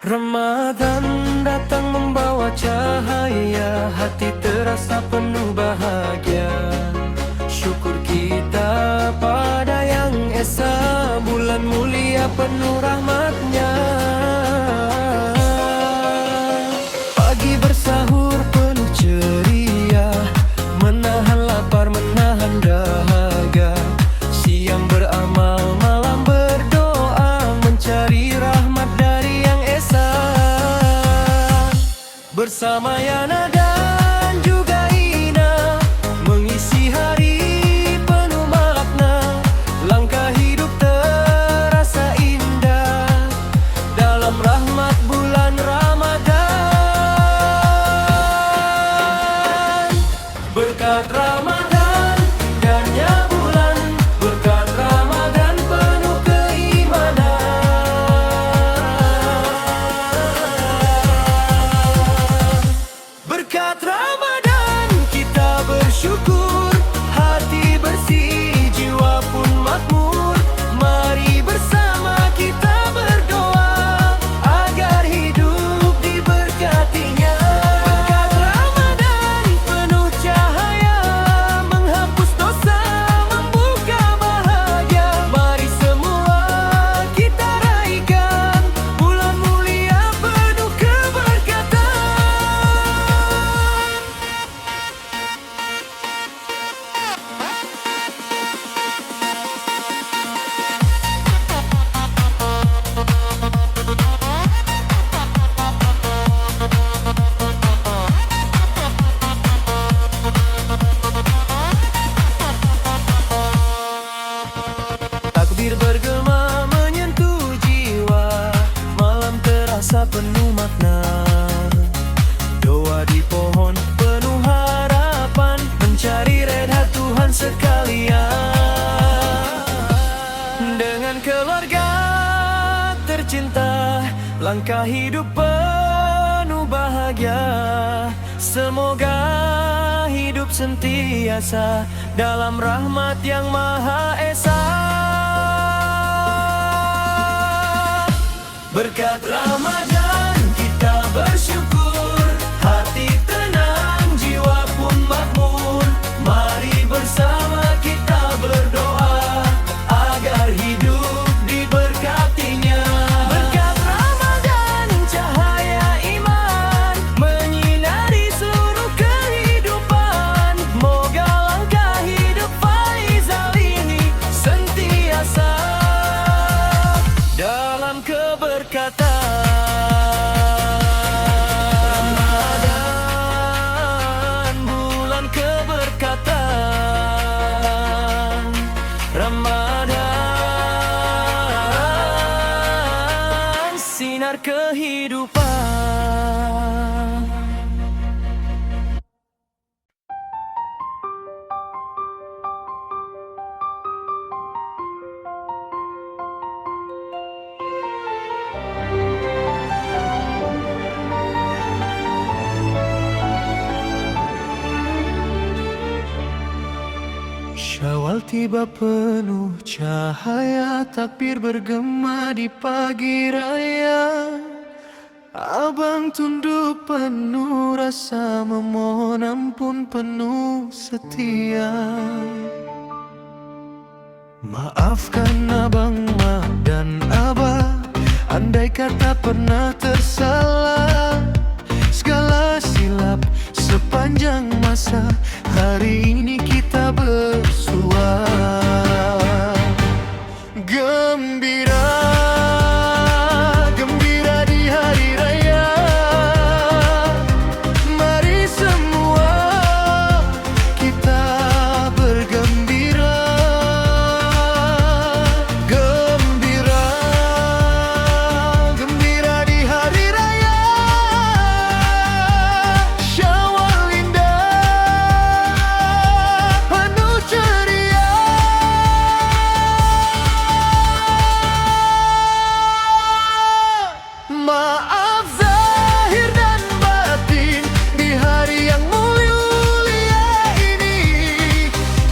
Ramadan datang membawa cahaya, hati terasa penuh bahagia. Syukur kita pada Yang Esa, bulan mulia penuh rahmatnya. Pagi bersahur penuh ceria, menahan lapar, menahan dahaga. Siang beramal, malam berdoa, mencari rahmat dari Yang Esa. Bersama Yana dan juga Ina, mengisi hari penuh makna. Langkah hidup terasa indah dalam rahmat bulan Ramadan. Berkat Ramadan indahnya bulan, berkat Ramadan penuh keimanan. Berkat Ramadan kita bersyukur, hati bersih, jiwa pun makmur. Mari bersama kita berdoa agar hidup diberkatinya. Berkat Ramadan penuh cahaya, menghapus dosa, membuka bahagia. Mari semua kita raikan bulan mulia penuh keberkatan. Takbir bergema menyentuh jiwa, malam terasa penuh makna. Doa di pohon penuh harapan, mencari redha Tuhan sekalian. Dengan keluarga tercinta, langkah hidup penuh bahagia. Semoga hidup sentiasa dalam rahmat Yang Maha Esa. Berkat Ramadan kita bersyukur, hati tenang, jiwa pun makmur. Mari bersama kita berdoa agar hidup diberkatinya. Berkat Ramadan cahaya iman, menyinari seluruh kehidupan. Moga langkah hidup Faizal ini sentiasa dalam keberkatan. Ramadan bulan keberkatan. Ramadan sinar kehidupan. Syawal tiba penuh cahaya, takbir bergema di pagi raya. Abang tunduk penuh rasa, memohon ampun penuh setia. Maafkan abang, mak dan abah, andai kata pernah tersalah. Segala silap sepanjang masa, hari ini kita bersua. Gembira, gembira di hari raya. Mari semua kita bergembira. Gembira, gembira di hari raya. Syawal indah penuh ceria. Maaf zahir dan batin di hari yang mulia ini.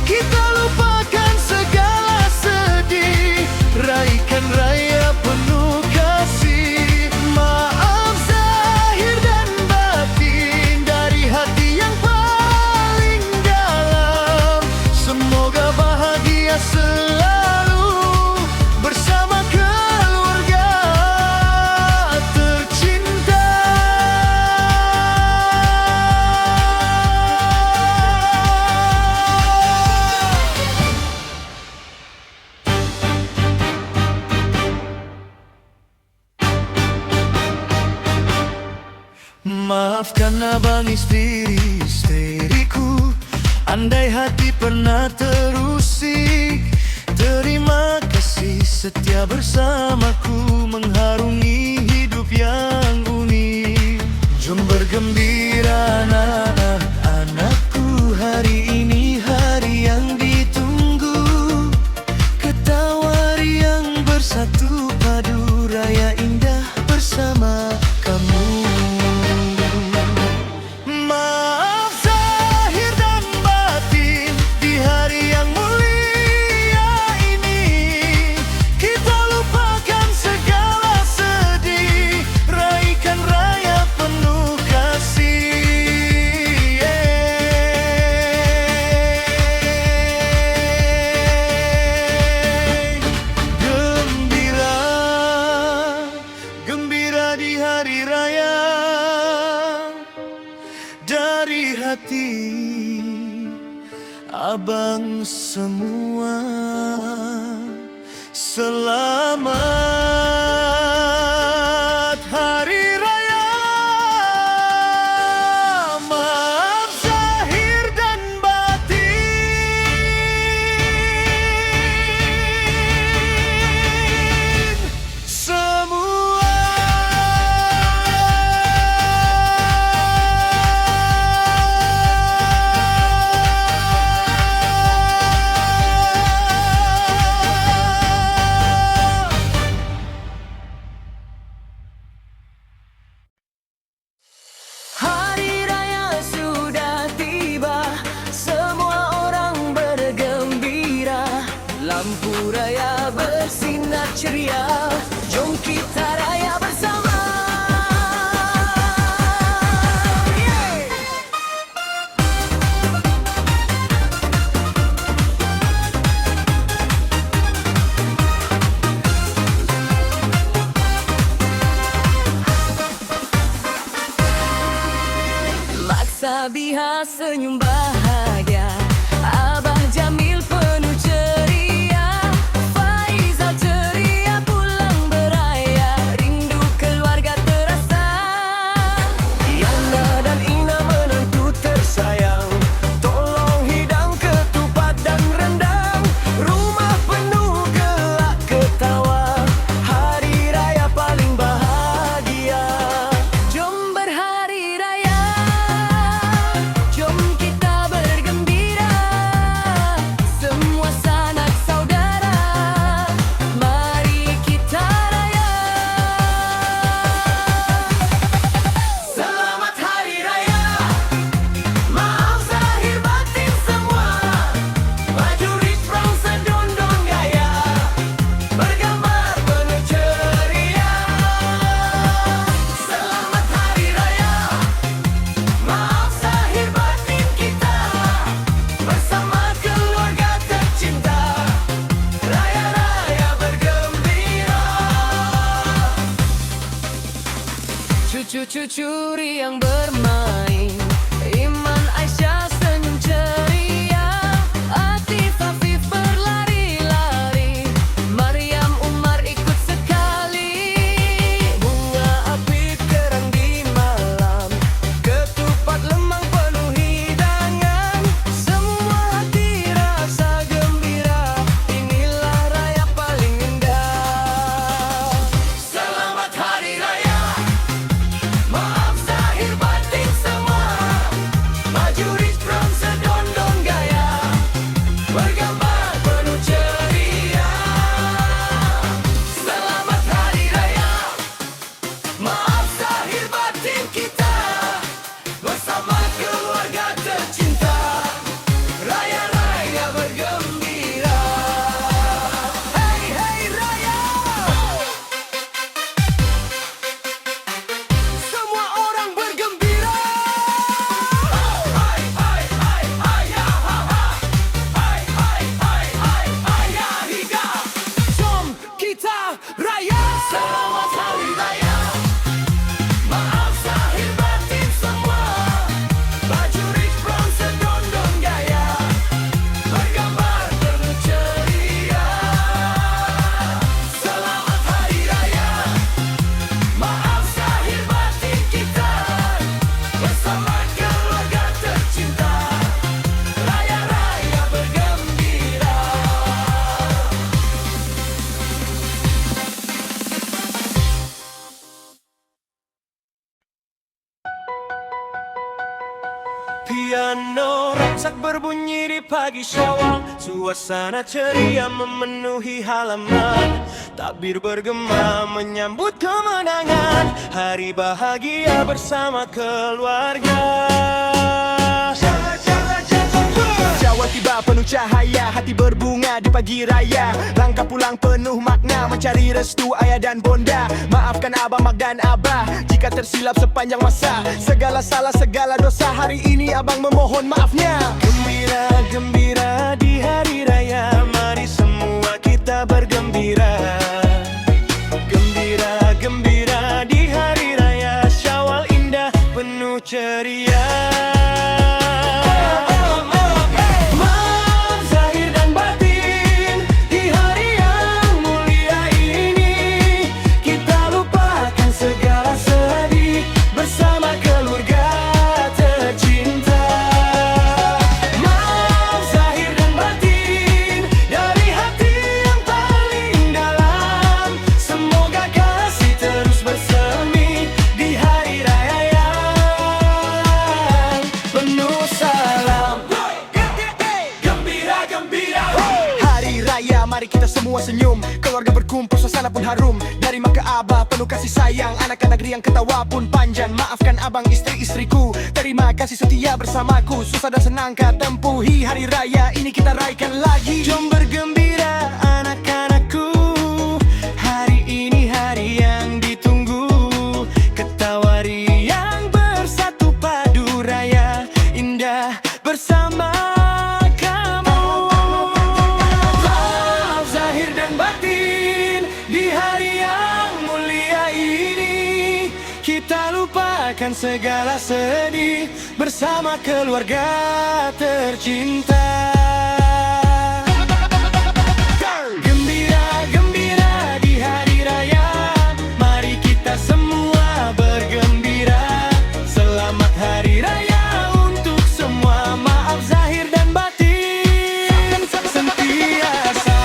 Kita lupakan segala sedih, raikan raya penuh kasih. Maaf Maafkan abang istriku, andai hati pernah terusik. Terima kasih setia bersamaku, mengharungi hidup yang unik. Jom bergembira anak-anakku, hari ini hari yang ditunggu. Ketawa riang bersatu, padu raya indah bersama kamu. Maaf zahir dan batin, di hari yang mulia ini kita lupakan segala sedih, raikan raya penuh kasih. Gembira, gembira di hari raya. Dari hati abang semua, selamat hari raya. Maaf zahir dan batin semua. Hari raya sudah tiba, semua orang bergembira. Lampu raya bersinar ceria, jom kita raya bersama. Yeay! Laksa Biha senyum bahagia, Abah Jamil penuh ceria, Faizal ceria pulang beraya, rindu keluarga terasa. Yana dan Ina menantu tersayang, tolong hidang ketupat dan rendang, rumah penuh gelak ketawa, hari raya paling bahagia. Jom berhari raya, jom kita bergembira, semua sanak saudara, mari kita raya. Selamat hari raya, maaf zahir batin semua, prajurit perang sedondong gaya, bergambar penuh ceria. Selamat hari raya, maaf zahir batin kita, bersama keluarga tercinta, raya-raya bergembira. Cucu-cucu riang bermain, Iman Aisyah senyum ceria, Atif Afif berlari-lari, Maryam Umar ikut sekali. Bunga api terang di malam, ketupat lemang penuh hidangan, semua hati rasa gembira, inilah raya paling indah. Selamat hari raya, maaf zahir batin semua, piano ronsak berbunyi di pagi Syawal. Suasana ceria memenuhi halaman, takbir bergema menyambut kemenangan. Hari bahagia bersama keluarga. Syawal tiba penuh cahaya, hati berbunga di pagi raya. Langkah pulang penuh makna, mencari restu ayah dan bonda. Maafkan abang, mak dan abah jika tersilap sepanjang masa. Segala salah, segala dosa, hari ini abang memohon maafnya. Gembira, gembira di hari raya, mari semua kita bergembira. Gembira, gembira di hari raya, Syawal indah penuh ceria. Mari kita semua senyum, keluarga berkumpul, suasana pun harum. Dari mak ke abah penuh kasih sayang, anak-anak riang ketawa pun panjang. Maafkan abang, istri-istriku, terima kasih setia bersamaku. Susah dan senang kau tempuhi, hari raya ini kita raikan lagi. Jom bergembira anak-anakku, hari ini hari yang ditunggu. Ketawa riang bersatu padu raya, indah bersama. Kita lupakan segala sedih bersama keluarga tercinta. Gembira, gembira di hari raya, mari kita semua bergembira. Selamat hari raya untuk semua, maaf zahir dan batin sentiasa.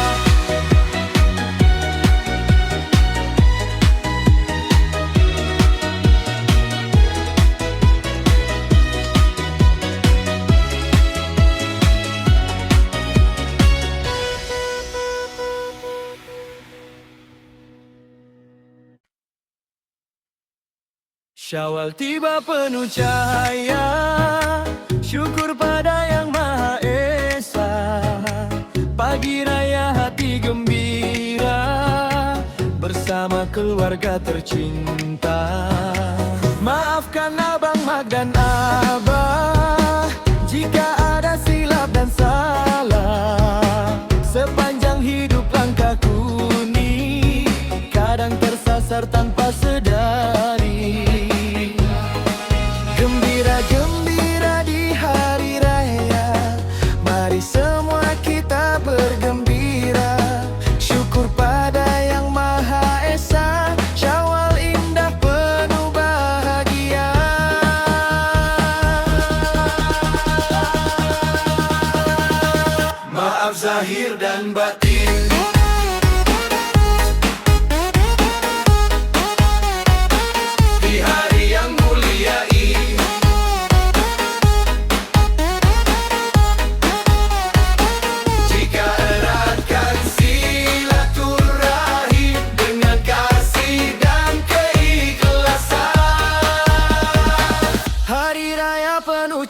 Syawal tiba penuh cahaya, syukur pada Yang Maha Esa. Pagi raya hati gembira, bersama keluarga tercinta. Maafkan abang, mak dan abah jika ada silap dan salah. Sepanjang hidup langkahku ni kadang tersasar tanpa sedari. Gembira di hari raya, mari semua kita bergembira. Syukur pada Yang Maha Esa, Syawal indah penuh bahagia. Maaf zahir dan batin.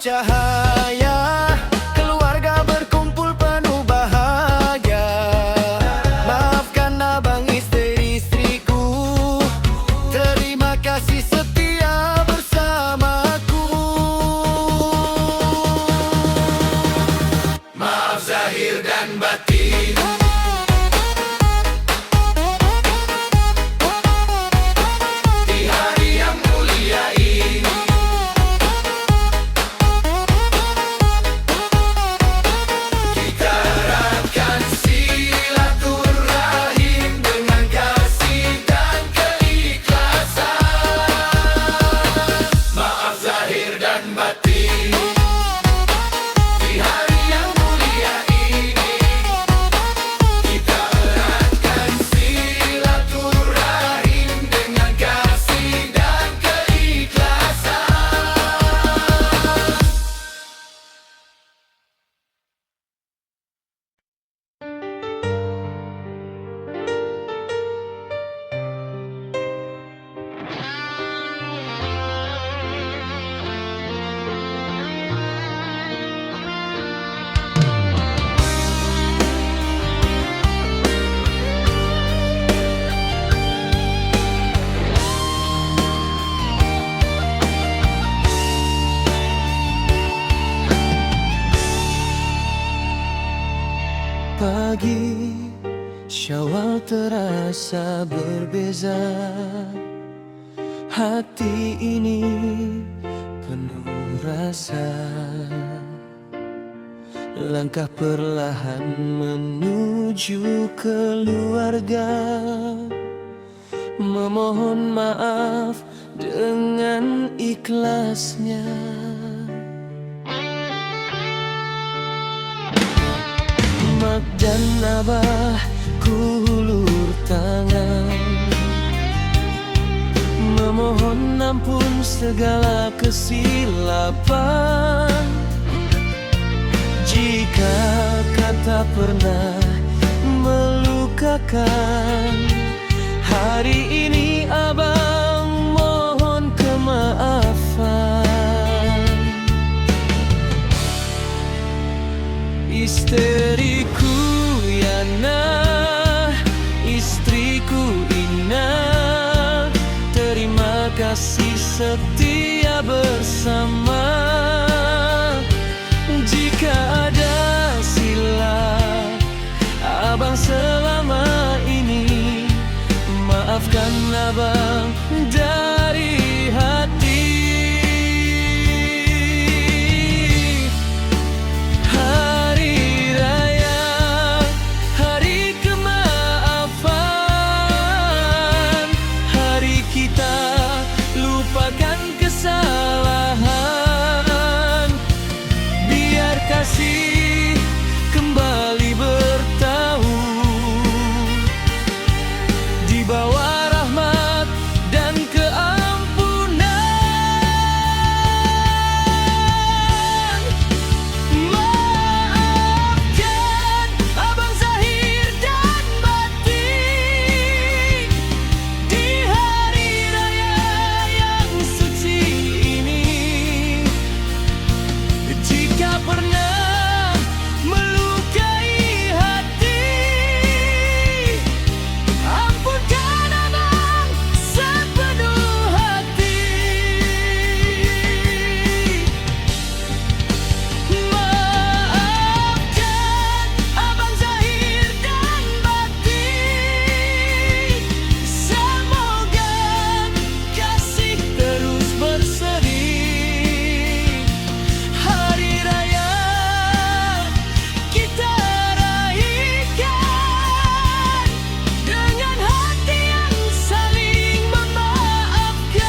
Cahaya, keluarga berkumpul penuh bahagia. Maafkan abang, istri-istriku, terima kasih setia bersamaku. Maaf zahir dan batin. Di hari yang mulia ini, terasa berbeza. Hati ini penuh rasa, langkah perlahan menuju keluarga. Memohon maaf dengan ikhlasnya. Mak dan Abah kulur tangan, memohon ampun segala kesilapan. Jika kata pernah melukakan, hari ini Abang mohon kemaafan. Istriku Yana, istriku Ina, terima kasih setia bersama. Jika ada silap Abang selama ini, maafkan Abang dari hati. Hari Raya, hari kemaafan, hari kita lupakan kesalahan. Biar kasih kembali bertaut di bawah rahmat dan keampunan. Maafkan Abang zahir dan batin di hari raya yang suci ini. Jika pernah melukai hati, ampunkan Abang sepenuh hati. Maafkan Abang zahir dan batin. Semoga kasih terus berseri. Hari raya kita raihkan dengan hati yang saling memaafkan.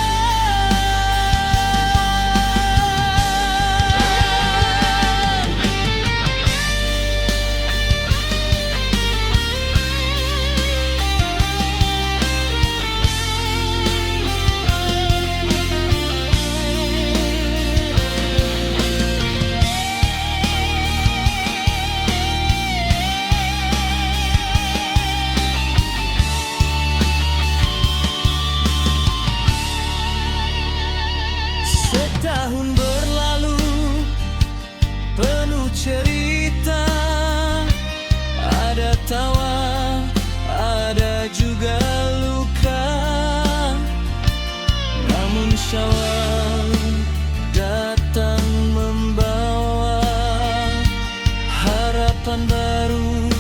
Setahun berlalu penuh cerita, ada tawa, ada juga luka. Namun Syawal datang membawa harapan baru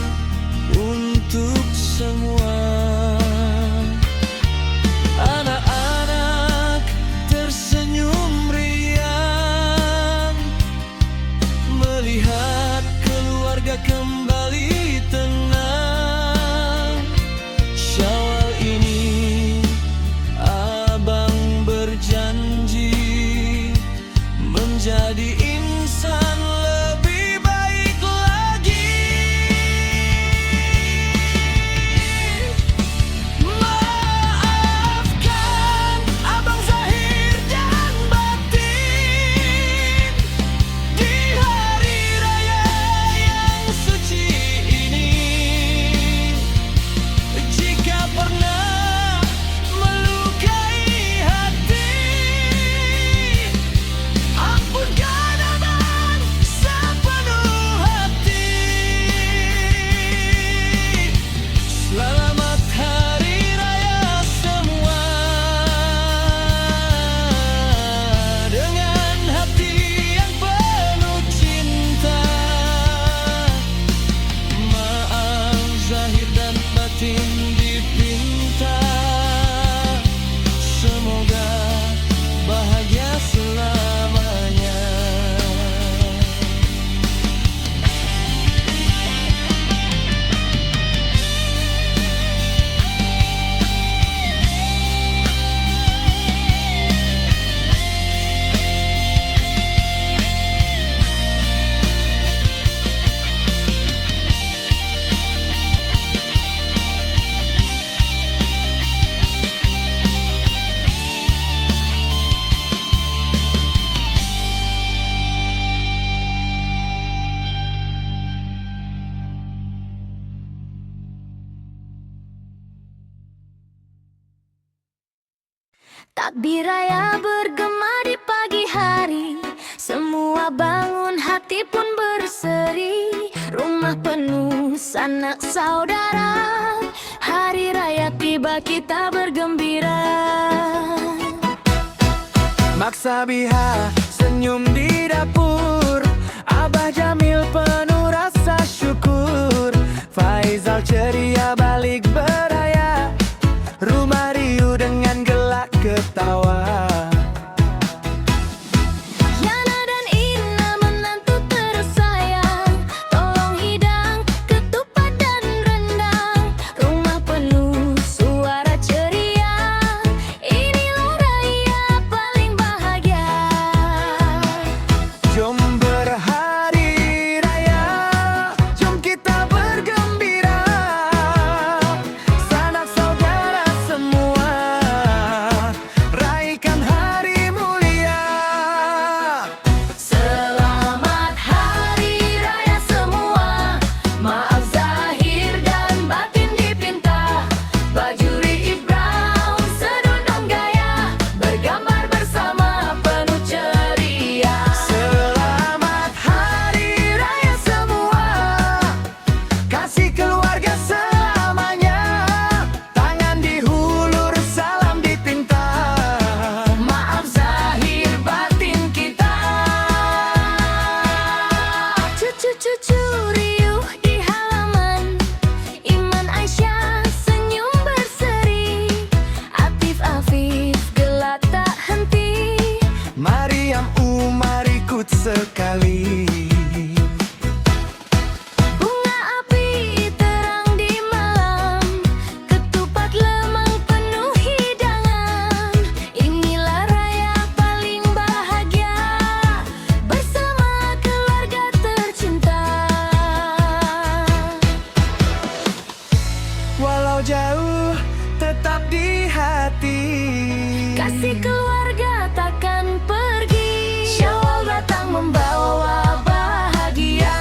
untuk semua. Anak-anak tersenyum riang melihat keluarga kembali tenang. Syawal ini Abang berjanji Takbir raya bergema di pagi hari, semua bangun hati pun berseri. Rumah penuh sanak saudara, hari raya tiba kita bergembira. Mak Sabiha senyum di dapur, Abah Jamil penuh rasa syukur, Faizal ceria balik beraya, rumah riuh dengan gelak ketawa. Yana dan Ina menantu tersayang, tolong hidang, ketupat dan rendang. Rumah penuh suara ceria, inilah raya paling bahagia. Jom berhari raya, jom kita bergembira, sanak saudara semua, raikan hari mulia. Selamat Hari Raya semua, maaf zahir dan batin dipinta. Baju Riif Brown sedundung gaya, bergambar bersama penuh ceria. Selamat Hari Raya semua, kasih keluarga selamanya, tangan dihulur salam dipinta. Maaf zahir batin kita. Cucu-cucu riuh di halaman, Iman Aisyah senyum berseri, Atif Afif gelak tak henti. Mariam Umar ikut sekali. Bunga api terang di malam, ketupat lemang penuh hidangan. Inilah raya paling bahagia, bersama keluarga tercinta. Walau jauh tetap di hati, Kasih keluarga takkan pergi, Syawal datang membawa bahagia.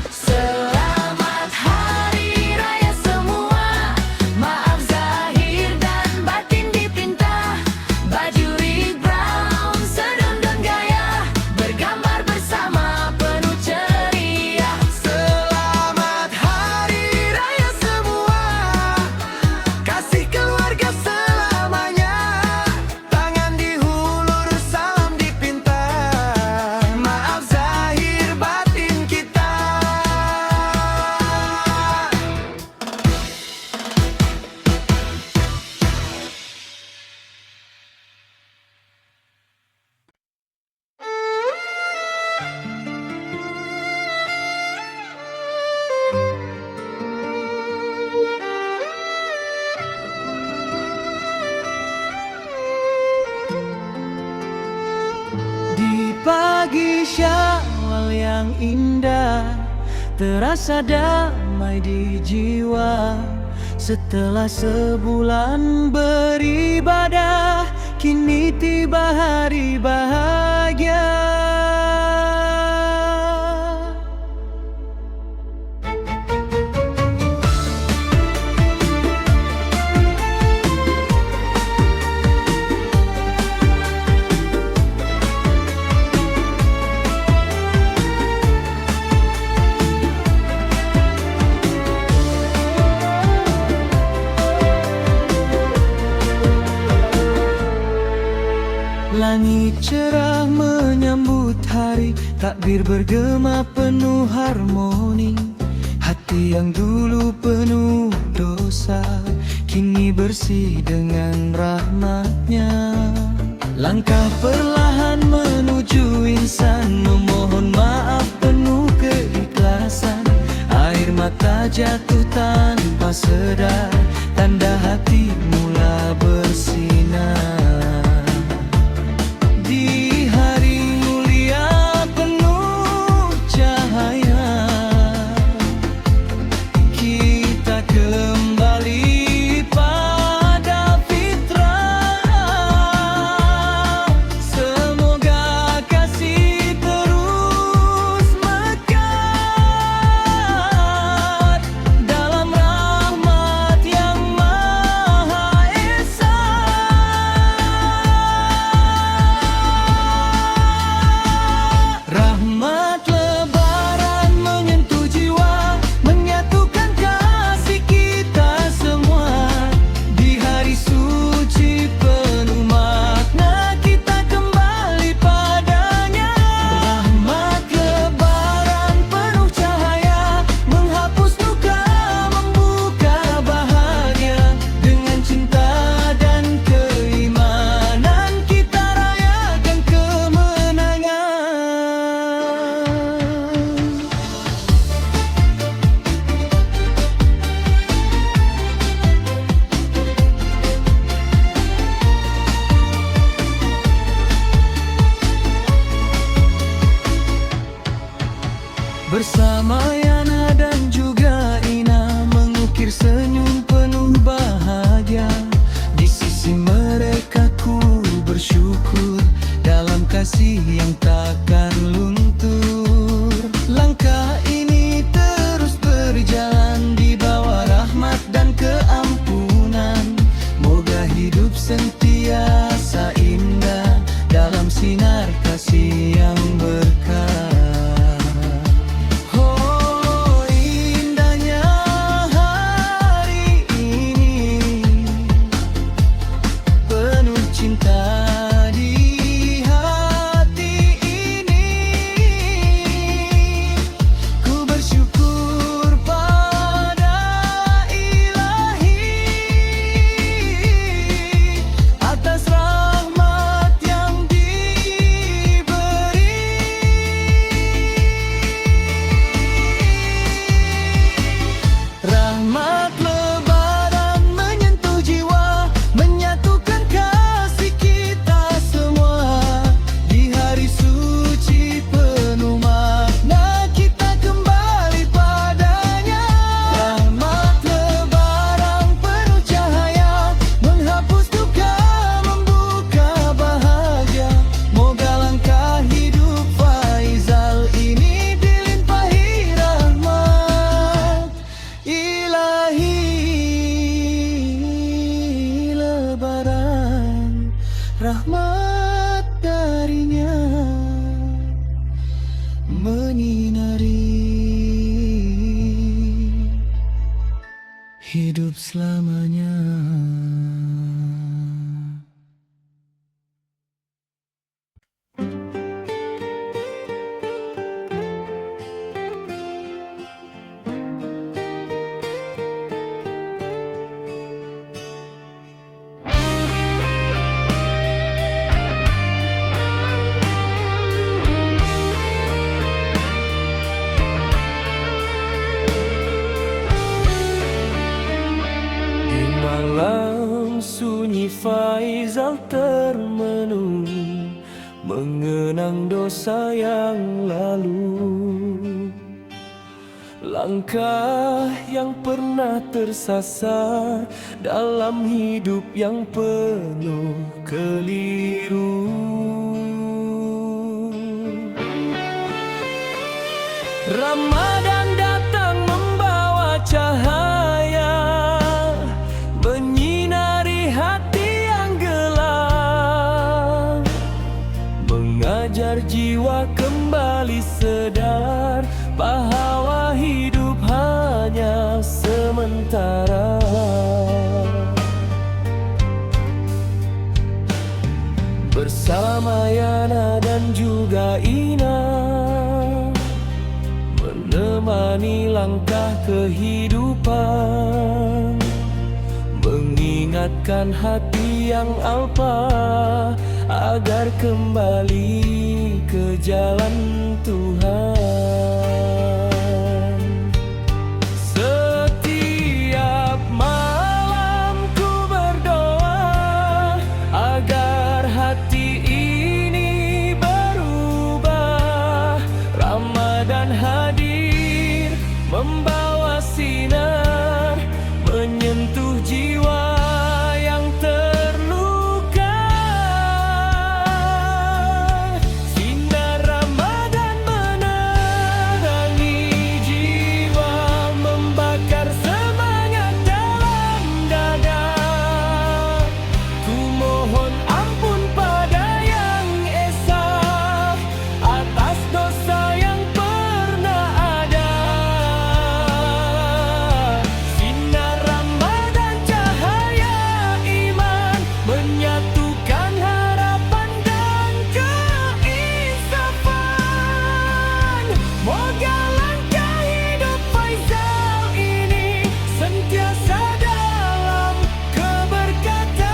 Selamat Hari Raya semua, maaf zahir dan batin dipinta. Baju Riif Brown sedundung gaya, bergambar bersama penuh ceria. Selamat Hari Raya semua, kasih keluarga selamanya, tangan dihulur salam dipinta. Maaf zahir batin kita. Di pagi Syawal yang indah, terasa damai di jiwa. Setelah sebulan beribadah, kini tiba hari bahagia. Langit cerah menyambut hari, takbir bergema penuh harmoni. Hati yang dulu penuh dosa, kini bersih dengan rahmat-Nya. Langkah perlahan menuju insan, memohon maaf penuh keikhlasan. Air mata jatuh tanpa sedar, tanda hati mula bersinar. Di hari mulia penuh cahaya, kita kembali pada fitrah. Semoga kasih terus mekar dalam rahmat yang maha kasih yang berkah. Oh, indahnya hari ini, penuh cinta di hati ini. Ku bersyukur pada Ilahi atas rahmat yang diberi. Rahmat lebaran menyentuh jiwa, menyatukan kasih kita semua. Di hari suci penuh makna, kita kembali padanya. Rahmat lebaran penuh cahaya, menghapus duka, membuka bahagia. Moga langkah hidup Faizal ini dilimpahi rahmat Ilahi. Lebaran rahmat darinya menyinari hidup selamanya. Di malam sunyi Faizal termenung, mengenang dosa yang lalu. Langkah yang pernah tersasar dalam hidup yang penuh keliru. Ramadan datang membawa cahaya, menyinari hati yang gelap, mengajar jiwa kembali sedar bahwa hidup hanya sementara. Bersama Yana dan juga Ina, menemani langkah kehidupan, mengingatkan hati yang alpa agar kembali ke jalan Tuhan. Setiap malam ku berdoa agar hati ini berubah. Ramadan hadir membawa sinar, menyentuh jiwa yang terluka. Sinar Ramadan menerangi jiwa, membakar semangat dalam dada. Ku mohon ampun pada yang esa atas dosa yang pernah ada. Sinar Ramadan cahaya iman, menyatukan harapan dan keinsafan. Moga langkah hidup Faizal ini sentiasa dalam keberkatan.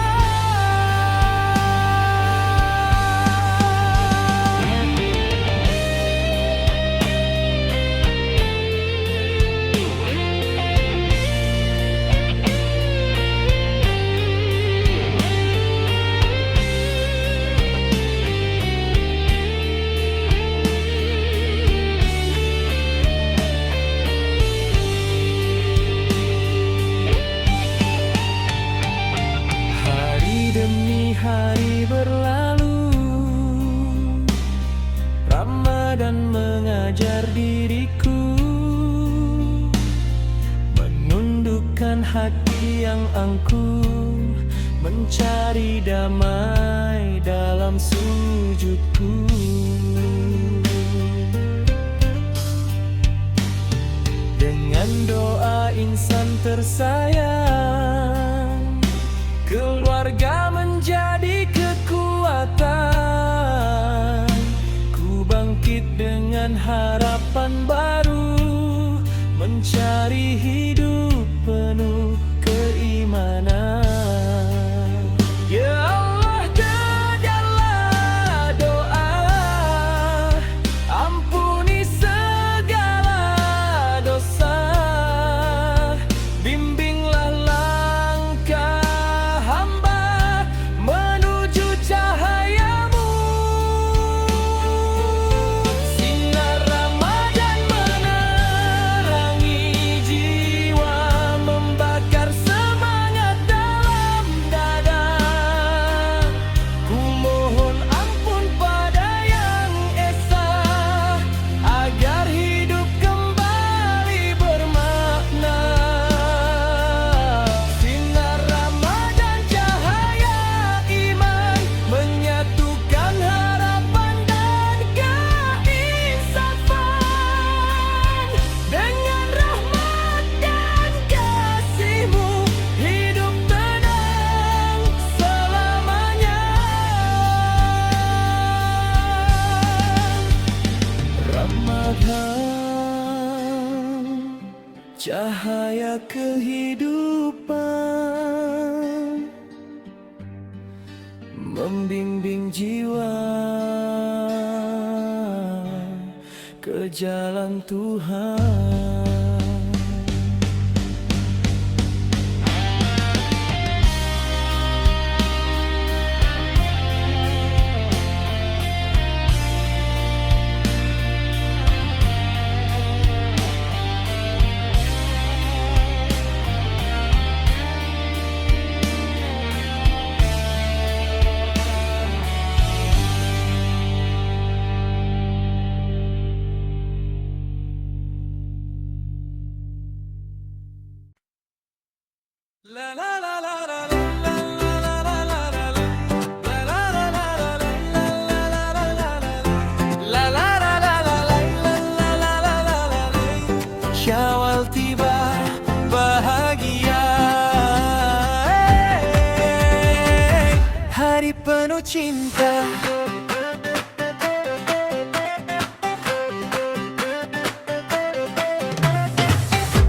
Hari demi hari berlalu, Ramadan mengajar diriku menundukkan hati yang angkuh, mencari damai dalam dalam sujudku. Dengan doa insan tersayang, keluarga menjadi kekuatan. Ku bangkit dengan harapan baru, mencari hidup penuh keimanan. Ya Allah, dengarlah doa, ampuni segala dosa, bimbinglah langkah hamba menuju cahayamu. Sinar Ramadan menerangi jiwa, membakar semangat dalam dada. Ku mohon ampun pada Yang Esa, agar hidup kembali bermakna. Sinar Ramadan cahaya iman, menyatukan harapan dan keinsafan. Dengan rahmat dan kasih-Mu, hidup tenang selamanya. Ramadan, cahaya kehidupan, membimbing jiwa ke jalan Tuhan. La la la la la la la la la la la. La la la la la la la la la la. La la la la la la la la la la. Syawal tiba bahagia, hari penuh cinta.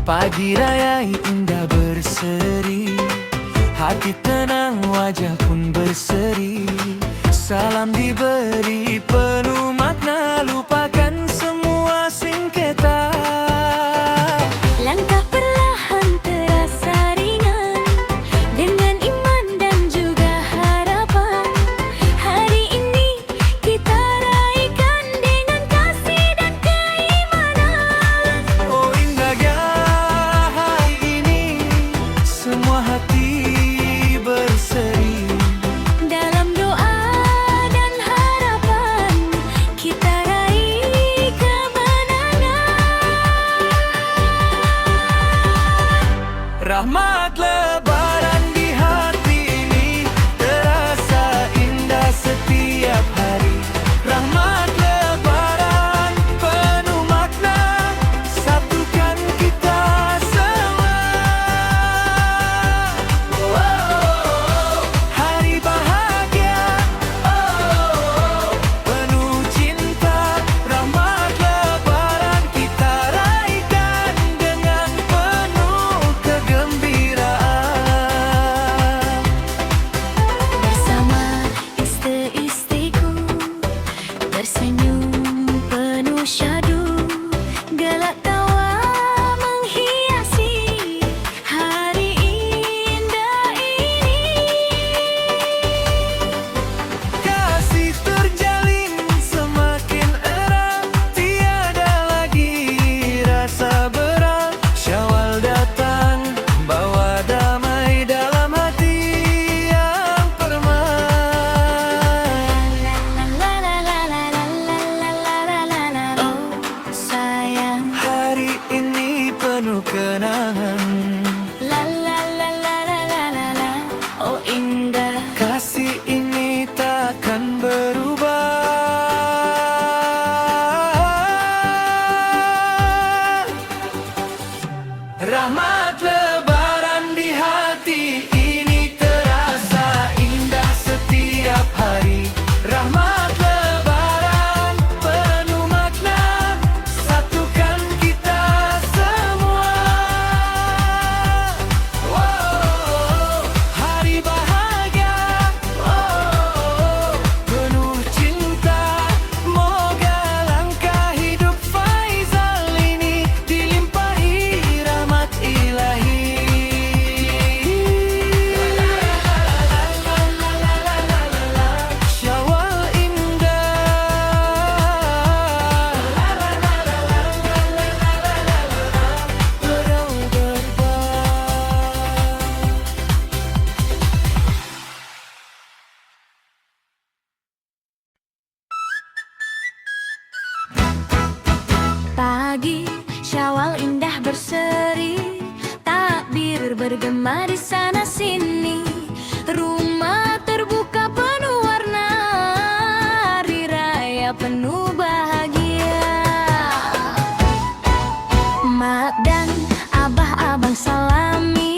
Pagi raya indah berseri, hati tenang, wajah pun berseri. Salam diberi penuh makna, lupakan semua sengketa. Langkah perlahan terasa ringan, dengan iman dan juga harapan. Hari ini kita raikan dengan kasih dan keimanan. Oh indahnya hari ini, semua hati berseri. Dalam doa dan harapan, pagi, Syawal indah berseri, takbir bergema di sana sini, rumah terbuka penuh warna, hari raya penuh bahagia. Mak dan abah-abang salami,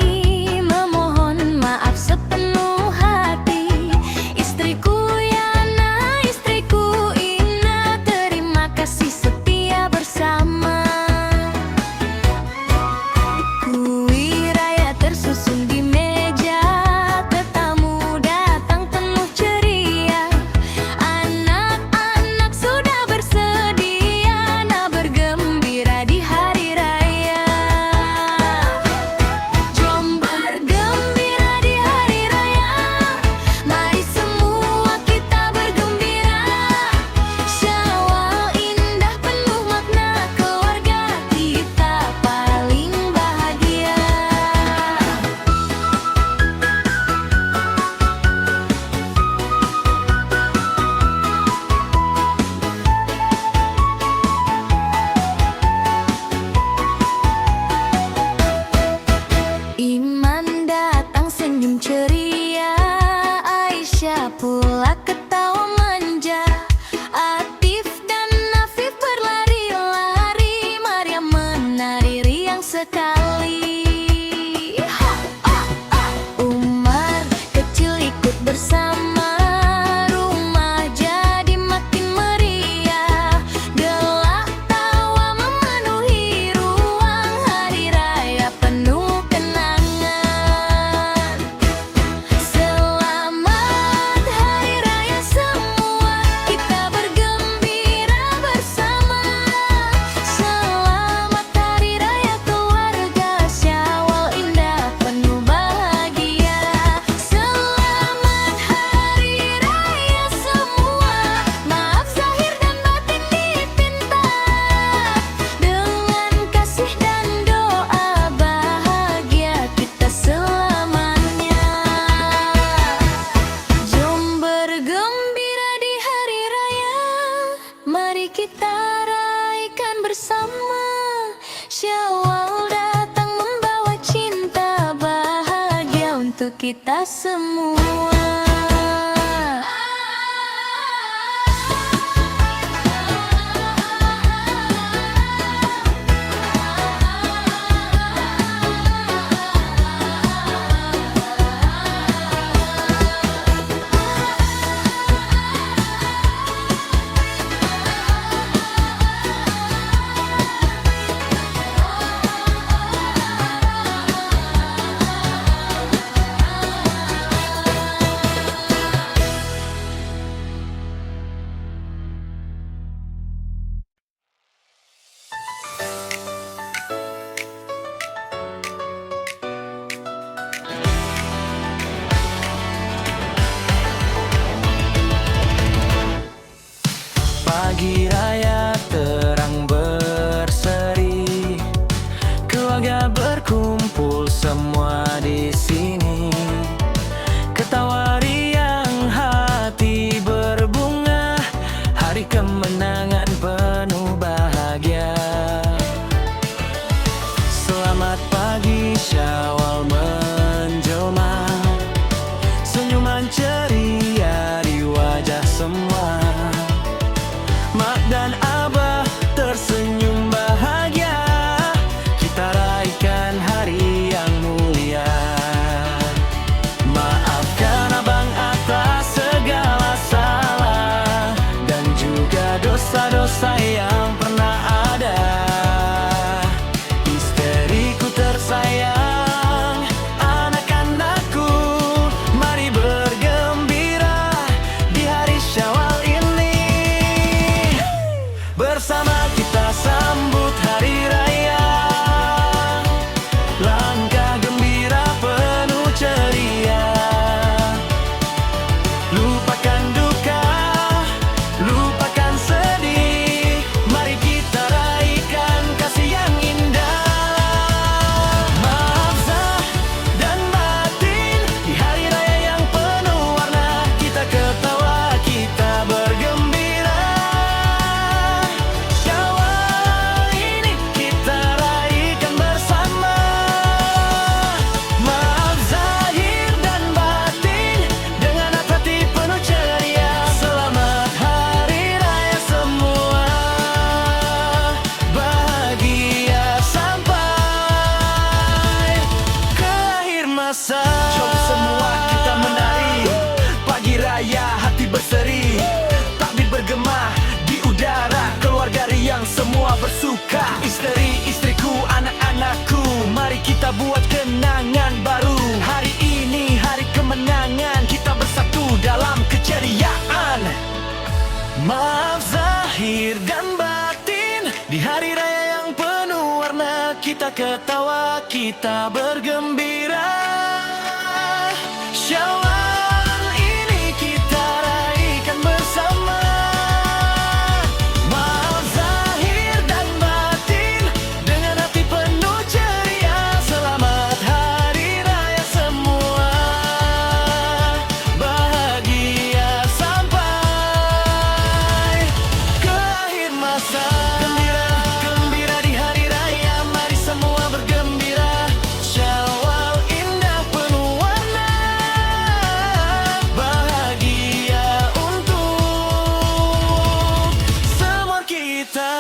memohon maaf sepenuh hati. Istriku Yana, istriku Ina, terima kasih setia bersama. Kue raya tersusun di meja, tetamu datang penuh ceria. Anak-anak sudah bersedia, nak bergembira di hari raya. Jom bergembira di hari raya, mari semua kita bergembira. Syawal indah penuh makna, keluarga kita paling bahagia. Iman datang senyum ceria, Aisyah pula ketawa manja. Atif dan Nafif berlari-lari, Maryam menari riang sekali. Umar kecil ikut bersama, rumah jadi makin meriah. Gelak tawa memenuhi ruang, hari raya penuh kenangan. Selamat hari raya semua, kita bergembira bersama. Selamat hari raya keluarga, Syawal indah penuh bahagia. Selamat hari raya semua, maaf zahir dan batin dipinta, dengan kasih dan doa bahagia kita selamanya. Jom bergembira di hari raya, mari kita raikan bersama. Syawal datang membawa cinta bahagia untuk kita semua. Maaf zahir dan batin, di hari raya yang penuh warna, kita ketawa, kita bergembira. Syawal ini kita raikan bersama. Maaf zahir dan batin, dengan hati penuh ceria, selamat hari raya semua. Bahagia sampai ke akhir masa. Gembira di hari raya, mari semua bergembira. Syawal indah penuh warna, bahagia untuk semua kita.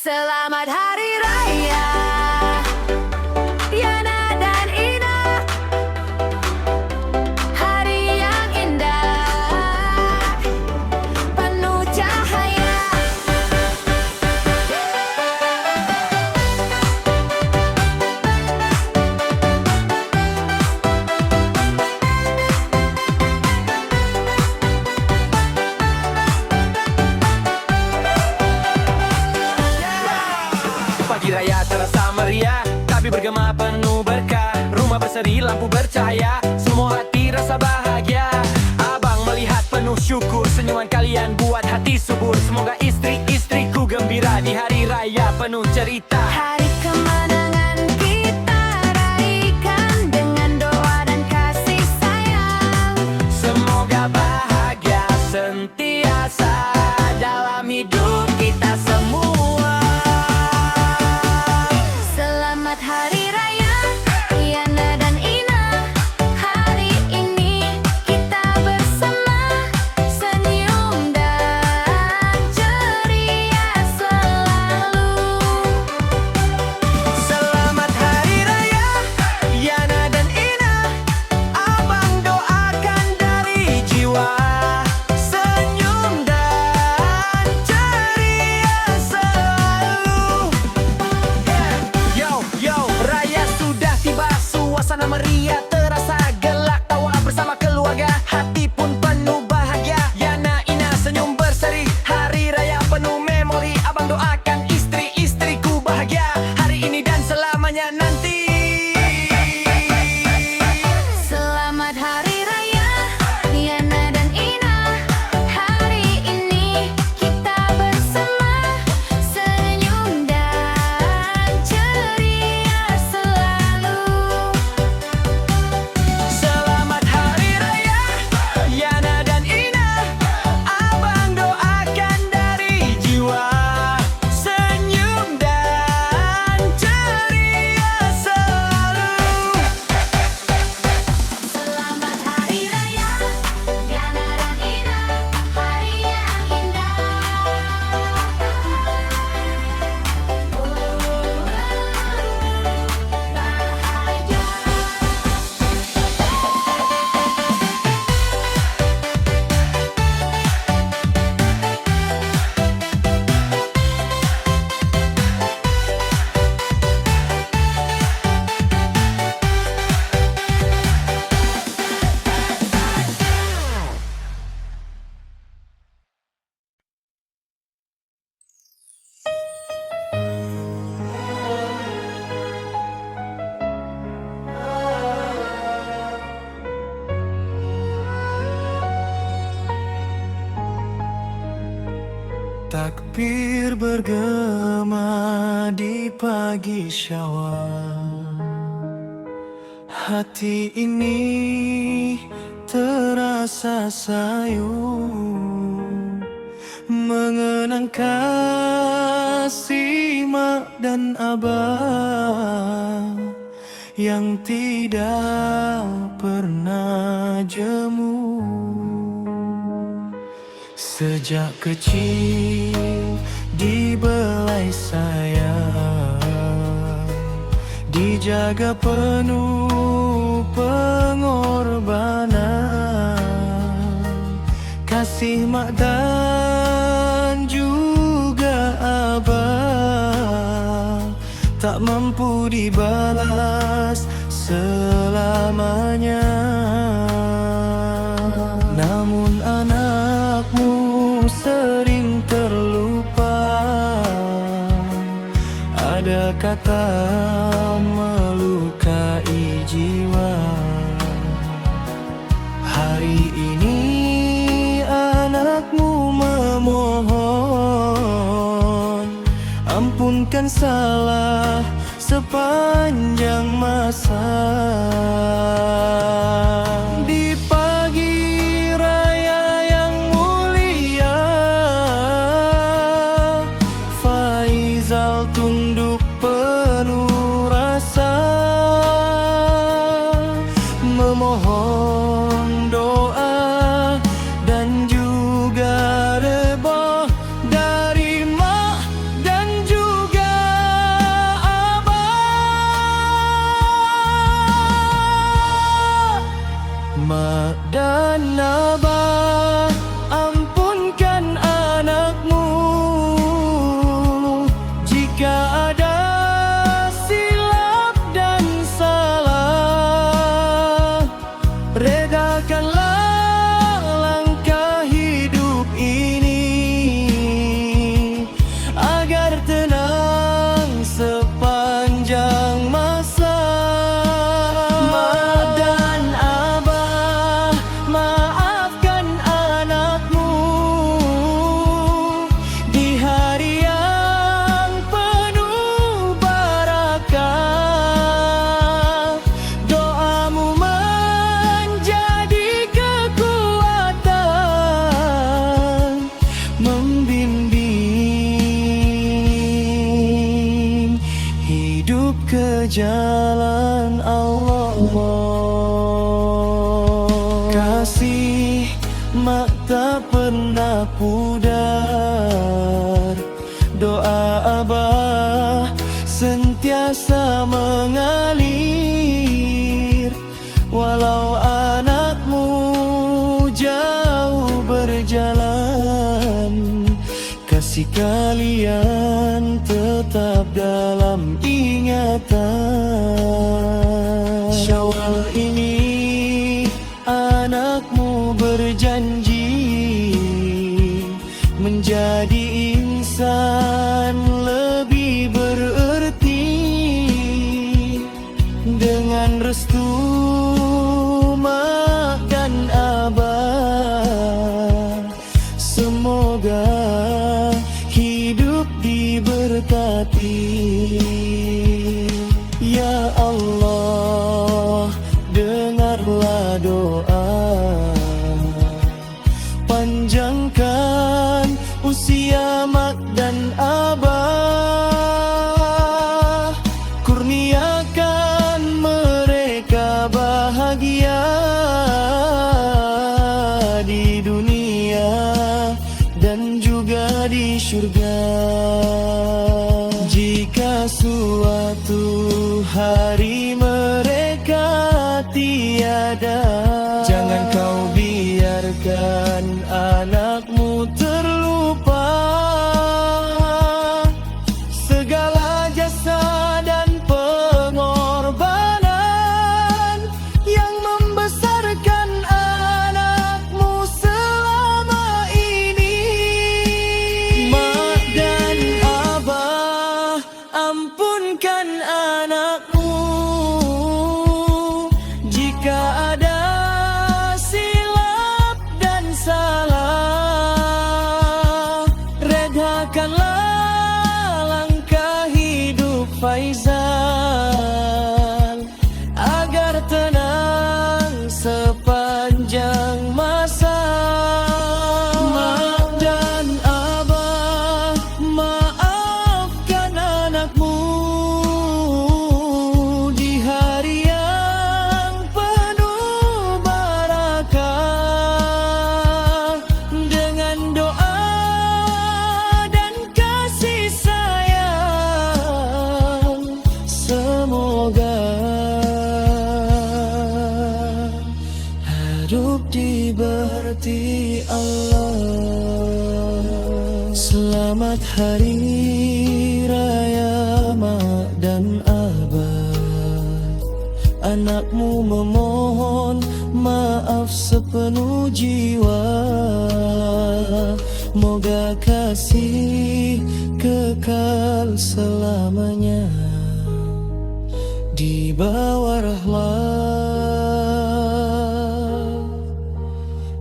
Selamat Hari Raya Yana dan Ina, hari yang indah penuh cahaya. Pagi raya terasa meriah, tapi bergema penuh berkah. Rumah berseri, lampu bercahaya, semua hati rasa bahagia. Abang melihat penuh syukur, senyuman kalian buat hati subur. Semoga istri-istriku gembira di hari raya penuh cerita. Hari kemenangan kita raikan dengan doa dan kasih sayang. Semoga bahagia sentiasa dalam hidup kita semua. Selamat Hari Raya Yana dan Ina, hari ini kita bersama, senyum dan ceria selalu. Selamat Hari Raya Yana dan Ina, abang doakan dari jiwa, senyum dan ceria selalu. Yo, raya sudah tiba, suasana meriah terasa gelak, tawa bersama keluarga, hati pun penuh bahagia. Yana Ina senyum berseri, hari raya penuh memori. Abang doakan istri-istriku bahagia hari ini dan selamanya nanti. Selamat Hari Raya Yana dan Ina, hari ini kita bersama, senyum dan ceria selalu. Selamat Hari Raya Yana dan Ina, abang doakan dari jiwa, senyum dan ceria selalu. Selamat Hari Raya Yana dan Ina, hari yang indah Takbir bergema di pagi Syawal, hati ini terasa sayu, mengenang kasih mak dan abah yang tidak pernah jemu. Sejak kecil dibelai sayang, dijaga penuh pengorbanan, kasih mak dan dan juga abah tak mampu dibalas selamanya. Namun anakmu sering terlupa, ada kata melukai jiwa. Hari ini anakmu memohon, ampunkan salah sepanjang masa. Di pagi raya yang mulia, Faizal tunduk penuh rasa, memohon doa dan juga redha dari mak dan juga abah. Mak dan abah, ampunkan anakmu jika ada silap dan salah. Redakanlah langkah hidup ini agar tenang sepanjang masa. Mak dan abah, maafkan anakmu di hari yang penuh barakah. Doamu menjadi kekuatan, membimbing hidup ke jalan Allah. Kasih mak tak pernah pudar, doa abah sentiasa mengalir. Walau anakmu jauh berjalan, kasih kalian tetap dalam ingatan. Syawal ini anakmu berjanji menjadi insan lebih bererti. Dengan restu mak dan abah, semoga hidup diberkati. Ya Allah, dengarlah doa, panjangkan usia mak dan abah, kurniakan mereka bahagia di dunia dan juga di surga. Jika suatu hari mereka tiada, jangan kau biarkan anakmu terlupa. Segala jasa dan pengorbanan yang membesarkan anakmu selama ini. Mak dan abah, ampunkan anakmu jika ada silap dan salah. Redakanlah langkah hidup Faizal agar tenang sepanjang masa. Mak dan abah, maafkan anakmu di hari yang penuh barakah. Dengan doa dan kasih sayang, semoga hidup diberkati Allah. Selamat Hari Raya Mak dan Abah. Anakmu memohon maaf sepenuh jiwa. Moga kasih kekal selamanya di bawah rahmat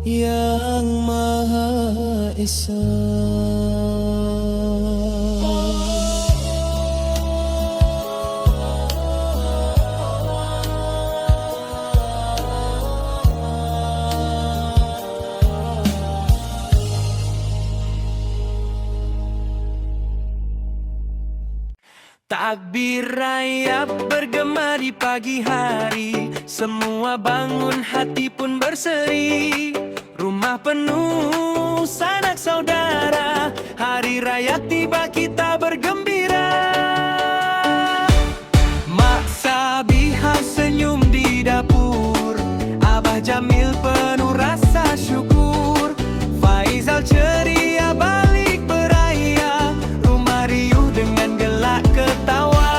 Yang Maha Esa. Takbir raya bergema di pagi hari, semua bangun hati pun berseri. Rumah penuh sanak saudara, hari raya tiba kita bergembira. Mak Sabihah senyum di dapur, Abah Jamil penuh rasa syukur, Faizal ceria balik beraya, rumah riuh dengan gelak ketawa.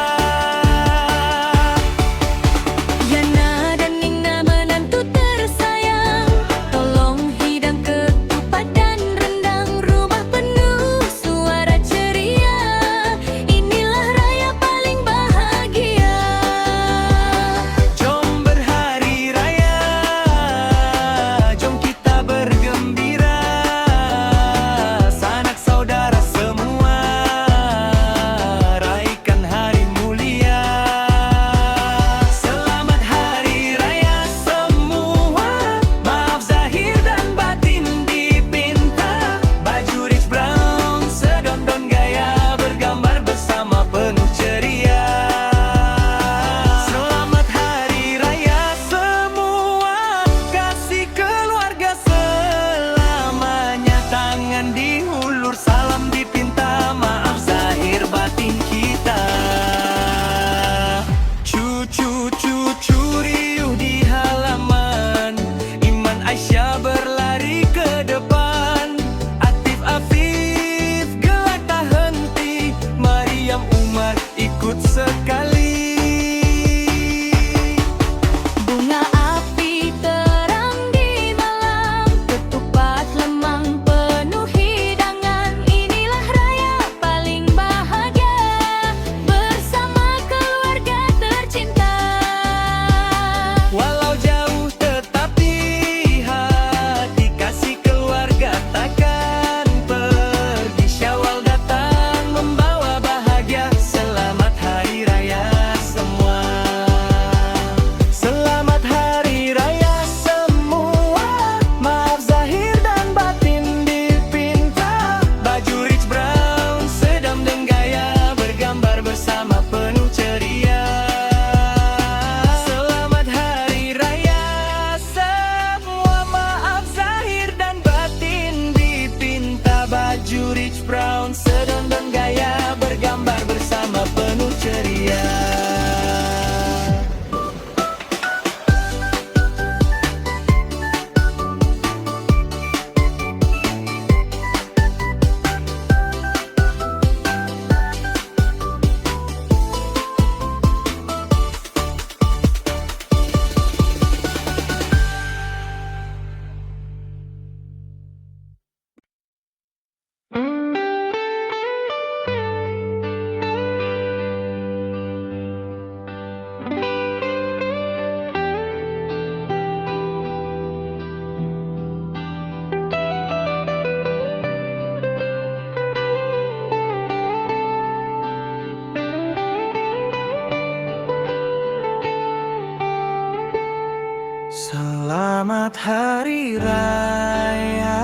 Yana dan Nina menantu tersayang, tolong hidang ketupat dan rendang, rumah penuh suara ceria. Inilah raya paling bahagia. Jom berhari raya, jom kita bergembira, sanak saudara semua, raikan hari mulia. Selamat hari raya semua, maaf zahir dan batin dipinta, baju Rich Brown sedondon gaya, bergambar bersama penuh ceria. Selamat hari raya semua, kasih keluarga selamanya, tangan diulur salam dipinta, maaf zahir batin kita. Cucu-cucu riuh di halaman, Iman Aisyah berlari ke depan, Atif Afif gelak tak henti, Mariam Umar ikut sekali. Bunga api terang di malam, ketupat lemang penuh hidangan. Inilah raya paling bahagia, bersama keluarga tercinta. Walau jauh tetapi hati, kasih keluarga takkan pergi. Syawal datang membawa bahagia, selamat hari raya semua. Selamat hari raya semua, maaf zahir dan batin dipinta, baju Rich Brown sedang gaya, bergambar bersama penuh ceria. Selamat hari raya semua, maaf zahir dan batin dipinta, baju Rich Brown sedang gaya, bergambar bersama penuh ceria. Selamat hari raya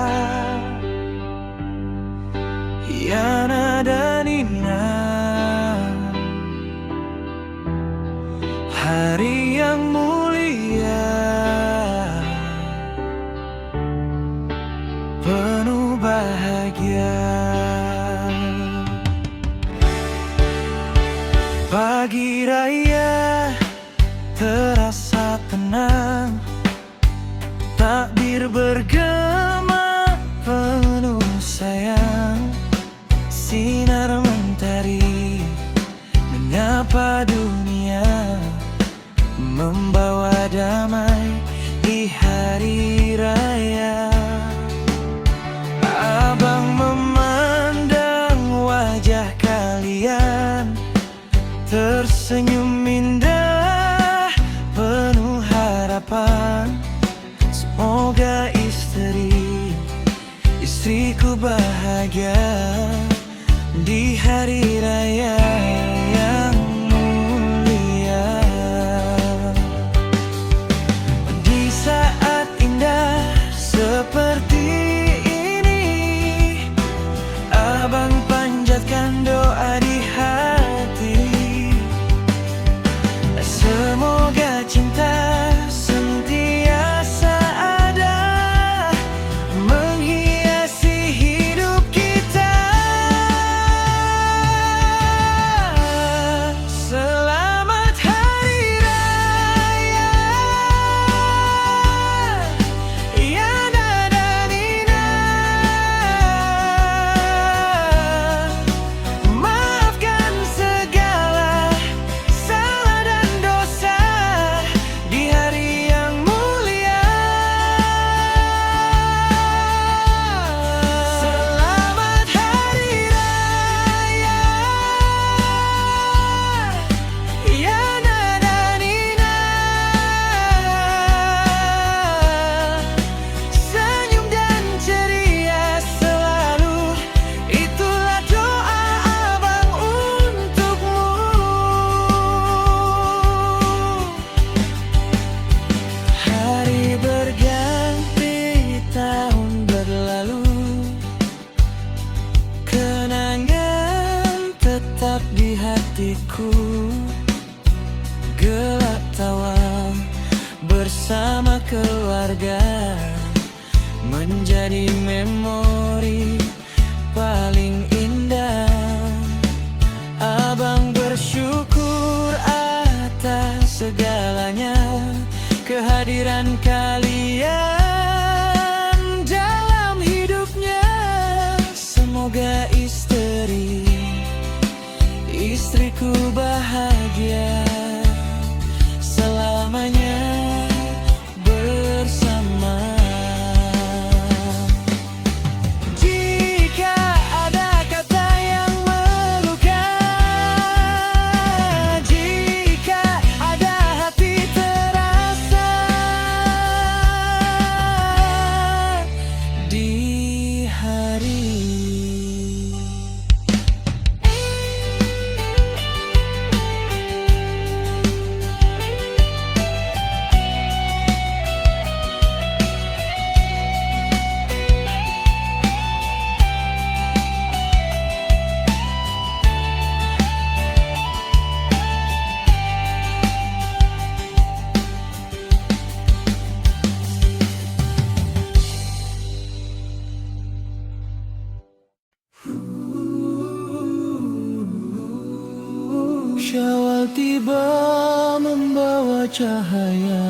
Yana dan Nina, hari yang mulia, penuh bahagia. Pagi raya terasa tenang, takbir bergema penuh sayang, senyum indah penuh harapan. Semoga istriku bahagia di hari raya yang mulia. Di saat indah seperti ini, abang panjatkan doa di hati. Semoga cinta sentiasa ada menghiasi hidup kita. Selamat Hari Raya Yana dan Nina. Maafkan segala salah dan dosa di hari yang mulia. Selamat Hari Raya Yana dan Nina. Senyum dan ceria selalu, itulah doa abang untukmu. Hari berganti, tahun berlalu, kenangan tetap di hatiku. Gelak tawa bersama keluarga menjadi memori paling indah. Abang bersyukur atas segalanya, kehadiran kalian dalam hidupnya. Semoga istriku bahagia selamanya bersama. Jika ada kata yang melukai, jika ada hati terasa di hari Syawal tiba membawa cahaya,